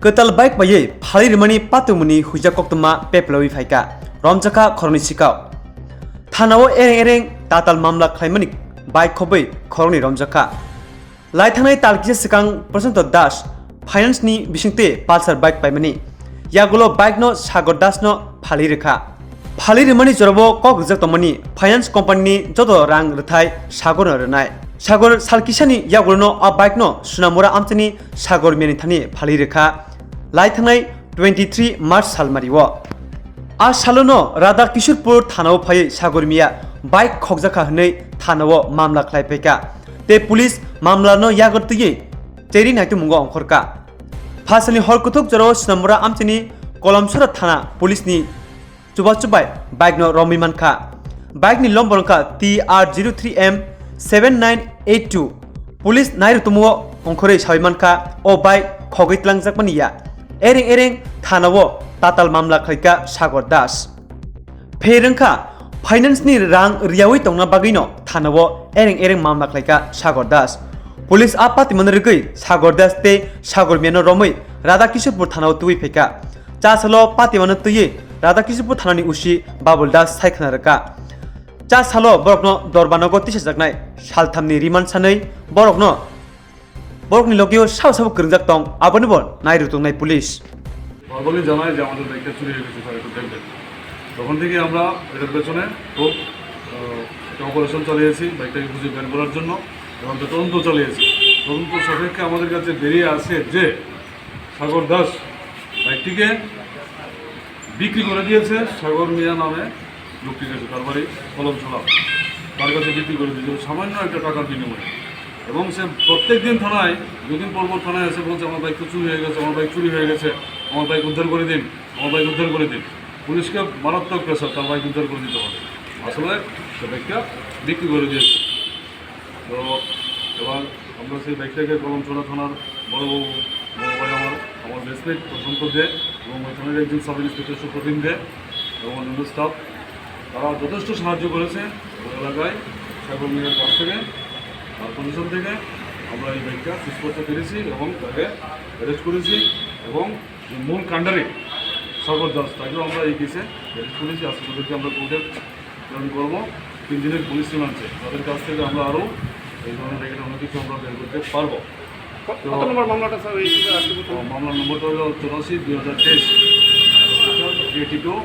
Kwtal bike baye Phalwi rimani patumuni huja koktuma Phalwi phaika Romkha Khoroknwi sikao Thanao ereng Tatal Mamala Khai bike khobai Khoroknwi Romkha Lai thangnai talkisa sikang Prasanto Das finance ni bisingte pulsar bike paimani yagulo bike no Sagor Das no Phalwi rekha Phalwi rimani jorobo kok rijak tomani finance company ni jodo rang rthai Sagor rnai Sagor salkisani yagulo no a bike no Sunamura amchani Sagor meni thani Phalwi rekha Lai thangnai 23 March salmariwo a salono Radha Kishorpur thanao phai Sagor miya bike khokjaka hnei thanao mamla khlaipaika te police mamla no yagot tiye cheri naiktu mungo ongkhorka phasani horkuthuk joro Sunamura amchani Kolomsora thana police ni chubai bike no romi mankha bike ni lomborongkha TR03M 7982 police nairutumo ongkhore saimankha o bike khogitlangjak ereng thanao Tatal Mamala khlaika Sagor Das Pherengkha finance ni rang riyawi tongna bagino thanao ereng mamla khlaika Sagor Das police apati manrigui Sagor Das te Sagor meno romoi Radha Kishorpur thanao tui pheka chasalo pati mano tuyi Radha Kishorpur thanani usi Babul Das saikhna raka chasalo borokno dorbanogo tisajaknai salthamni riman sanai borokni logio saw kringjak tong aboni bol nairutungnai police বলে জানায় যে আমাদের বাইকটা চুরি হয়ে গেছে sir একটু দেখবেন তখন থেকে আমরা এটার পেছনে খুব একটা অপারেশন চালিয়েছি বাইকটাকে খুঁজে বের করার জন্য এবং তদন্ত চালিয়েছি তদন্ত সাপেক্ষে আমাদের কাছে বেরিয়ে আসে যে সাগর দাস বাইকটিকে বিক্রি করে দিয়েছে সাগর মিয়া নামে লোকটির কাছে তার বাড়ি কলমছড়া তার কাছে বিক্রি করে দিয়েছে সামান্য একটা টাকার বিনিময়ে এবং সে প্রত্যেক দিন থানায় দুদিন পর থানায় এসে বলছে আমার বাইক তো চুরি হয়ে গেছে আমার বাইক চুরি হয়ে গেছে আমার বাইক উদ্ধার করে দিন আমার বাইক উদ্ধার করে দিন পুলিশকে মারাত্মক প্রেসার তার বাইক উদ্ধার করে দিতে হবে আসলে সে বাইকটা বিক্রি করে দিয়েছে তো এবার আমরা সেই বাইকটাকে কলমছড়া থানার বড় ভাই আমার রেসপেক্ট প্রশংসা দেয় এবং ওই থানার একজন সাব ইন্সপেক্টর সুপ্রতিম দেয় এবং অন্যান্য স্টাফ তারা যথেষ্ট সাহায্য করেছে ওই এলাকায় সাগর মিয়ার কাছ থেকে তার কন্ডিশন থেকে আমরা এই বাইকটা সিজ করতে পেরেছি এবং তাকে অ্যারেস্ট করেছি এবং মূল কাণ্ডারি সাগর দাস তাকেও আমরা এই কেসে অ্যারেস্ট করেছি আজকে তাদেরকে আমরা কোর্টে প্রেরণ করবো 3 দিনের পুলিশ রিমান্ডে তাদের কাছ থেকে আমরা আরও এই ধরনের জায়গাটা অনেক কিছু আমরা বের করতে পারবো মামলাটা স্যার মামলার নম্বরটা হলো 84/2023 82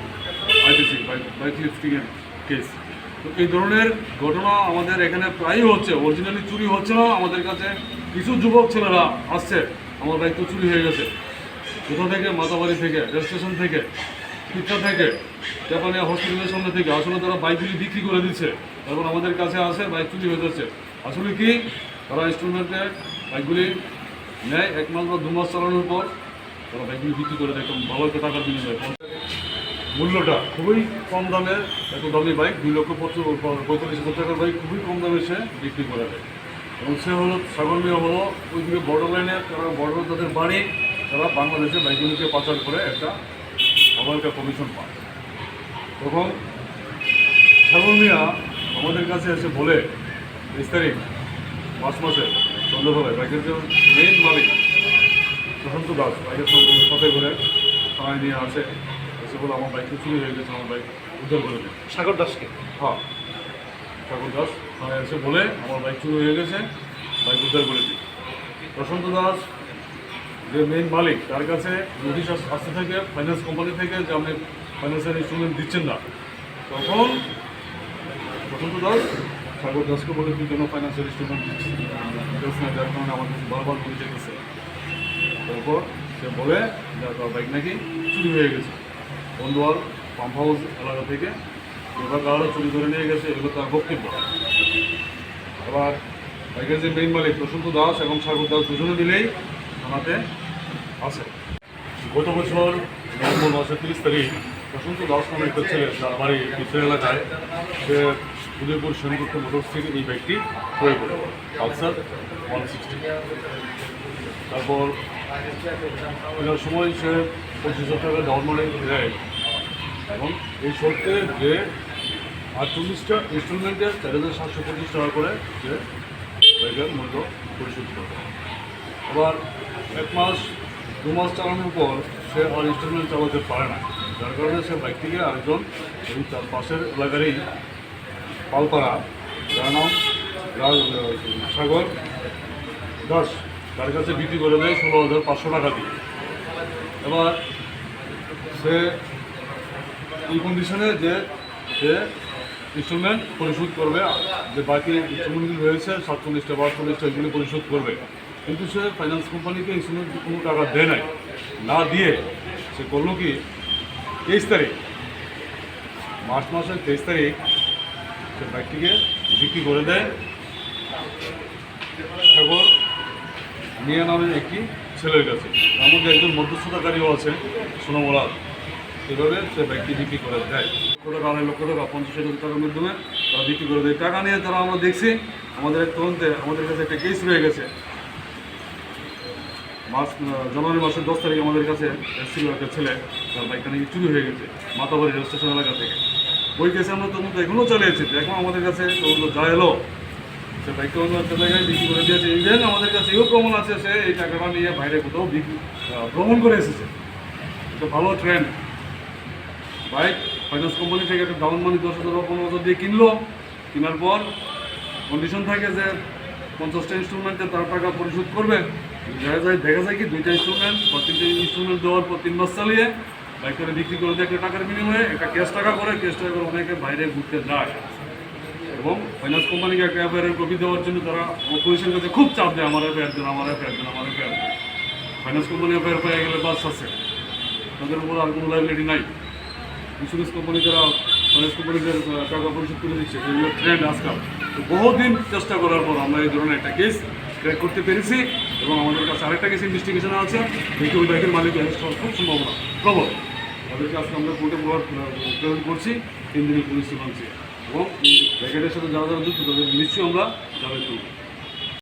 IPC বাইক লিফটিংয়ের কেস তো এই ধরনের ঘটনা আমাদের এখানে প্রায়ই হচ্ছে অরিজিনালি চুরি হচ্ছে না আমাদের কাছে কিছু যুবক ছেলেরা আসছে আমার বাইক তো চুরি হয়ে গেছে কোথা থেকে মাতাবাড়ি থেকে রেল স্টেশন থেকে পিঠা থেকে জাপানিয়া হসপিটালের সামনে থেকে আসলে তারা বাইকগুলি বিক্রি করে দিচ্ছে তারপর আমাদের কাছে আসে বাইক চুরি হয়ে যাচ্ছে আসলে কি তারা ইনস্টলমেন্টে বাইকগুলি নেয় 1 মাস বা 2 মাস চালানোর পর তারা বাইকগুলি বিক্রি করে দেয় একদম ভালো একটা টাকার বিনিময়ে মূল্যটা খুবই কম দামের এত দামি বাইক 2,45,000 টাকার বাইক খুবই কম দামে সে বিক্রি করে দেয় এবং সে হলো সাগর মিয়া হলো ওইদিকে বর্ডার লাইনে তারা বর্ডার তাদের বাড়ি তারা বাংলাদেশে বাইকগুলিকে পাচার করে একটা আমাদের কমিশন পায় তখন সাগর মিয়া আমাদের কাছে এসে বলে 23 তারিখ মার্চ মাসে সন্ধ্যাবেলায় বাইকের যে মেইন মালিক প্রশান্ত দাস বাইকের সাথে করে থানায় নিয়ে আসে এসে বলে আমার বাইক চুরি হয়ে গেছে আমার বাইক উদ্ধার করে দেয় সাগর দাসকে হ্যাঁ সাগর দাস থানায় এসে বলে আমার বাইক চুরি হয়ে গেছে বাইক উদ্ধার করে দিই প্রশান্ত দাস যে মেইন মালিক তার কাছে নোটিশ আসতে থাকে ফাইন্যান্স কোম্পানি থেকে যে আপনি ফাইন্যান্সিয়াল ইনস্ট্রুমেন্ট দিচ্ছেন না তখন প্রশান্ত দাস সাগর দাসকে বলে তুই কেন ফাইন্যান্সিয়াল ইনস্ট্রুমেন্ট দিচ্ছিস না যার কারণে আমার কাছে বারবার বলে যেতেছে তারপর সে বলে যে তার বাইক নাকি চুরি হয়ে গেছে বন্ধুয়ার পাম্প হাউস এলাকা থেকে এবার কারো চুরি করে নিয়ে গেছে এগুলো তার বক্তব্য আবার বাইকের যে মেইন মালিক প্রশান্ত দাস এবং সাগর দাস দুজনে মিলেই থানাতে আসে গত বছর নভেম্বর মাসের 30 তারিখ প্রশান্ত দাস নামে একটা ছেলে তার বাড়ি পিছের এলাকায় সে উদয়পুর সেনগুপ্ত মোটরস থেকে এই বাইকটি ক্রয় করে পালসার 160 তারপর এটার সময় সে 25,000 টাকা ডাউন মানি দেয় এবং এই শর্তে যে 48টা ইনস্টলমেন্টে 4,725 টাকা করে সে বাইকের মূল্য পরিশোধ করে আবার 1 মাস 2 মাস চালানোর পর সে আর ইনস্টলমেন্ট চালাতে পারে না, যার কারণে সে বাইক থেকে আরেকজন এই তার পাশের এলাকারই পালপাড়া, যার নাম সাগর দাস, তার কাছে বিক্রি করে দেয় 16,500 টাকা দিয়ে। এবার সে এই কন্ডিশনে যে সে ইনস্টলমেন্ট পরিশোধ করবে, যে বাকি ইনস্টলমেন্টগুলি রয়েছে 47টা 48টা এগুলি পরিশোধ করবে, কিন্তু সে ফাইন্যান্স কোম্পানিকে ইনস্টলমেন্ট কোনো টাকা দেয় নাই। না দিয়ে সে করলো কি, 23 তারিখ মার্চ মাসের 23 তারিখ সে বাইকটিকে বিক্রি করে দেয় সাগর মিয়া নামের একটি ছেলের কাছে। তার মধ্যে একজন মধ্যস্থতাকারীও আছে সোনামলা। এভাবে সে বাইকটি বিক্রি করে দেয় টাকা, 2.5 লক্ষ টাকা, 50,000 টাকার মাধ্যমে তারা বিক্রি করে দেয়। টাকা নিয়ে তারা আমরা দেখছি আমাদের এক তদন্তে আমাদের কাছে একটা কেস রয়ে গেছে। জানুয়ারি মাসের 10 তারিখে আমাদের কাছে এসেছিল একটা ছেলে, তার বাইকটা নাকি চুরি হয়ে গেছে মাতাবাড়ি রেল স্টেশন এলাকা থেকে। ওই কেসে আমরা তদন্ত এখনও চালিয়েছি। এখন আমাদের কাছে তদন্ত যা এলো, সে বাইকটা অন্য একটা জায়গায় বিক্রি করে দিয়েছে। ইভেন আমাদের কাছে এও প্রমাণ আছে সে এই টাকাটা নিয়ে বাইরে কোথাও ভ্রমণ করে এসেছে। একটা ভালো ট্রেন্ড বাইক ফাইন্যান্স কোম্পানি থেকে একটা ডাউন মানি 10,000 বা 15,000 দিয়ে কিনলো। কেনার পর কন্ডিশন থাকে যে 50টা ইনস্টলমেন্টে তার টাকা পরিশোধ করবে। দেখা যায় কি 2টা ইনস্টলমেন্ট বা 3টে ইনস্টলমেন্ট দেওয়ার পর 3 মাস চালিয়ে বাইকটা বিক্রি করে দেয় একটা টাকার বিনিময়ে। একটা ক্যাশ টাকা করে অনেকে বাইরে ঘুরতে যায় এবং ফাইন্যান্স কোম্পানিকে একটা এফআইআর কপি দেওয়ার জন্য তারা পুলিশের কাছে খুব চাপ দেয়, আমার এফআইআর দেন, আমার এফআইআর দেন, আমার এফআইআর দেন। ফাইন্যান্স কোম্পানি এফআইআর পেয়ে গেলে বাস আছে, তাদের উপর আর কোনো লাইবিলিটি নাই। ইন্স্যুরেন্স কোম্পানি যারা ফাইন্যান্স কোম্পানিদের টাকা পরিশোধ করে দিচ্ছে, এগুলো ট্রেন্ড আজকাল। তো বহুদিন চেষ্টা করার পর আমরা এই ধরনের একটা কেস ক্র্যাক করতে পেরেছি এবং আমাদের কাছে আরেকটা কেস ইনভেস্টিগেশন আছে। দেখি ওই বাইকের মালিক খুব সম্ভাবনা প্রবল। তাদেরকে আজকে আমরা কোর্টে প্রেরণ করছি 3 দিনের পুলিশ রিমান্ডে এবং ব্যাকেটের সাথে যারা যারা যুক্ত তাদের নিশ্চয়ই আমরা যারা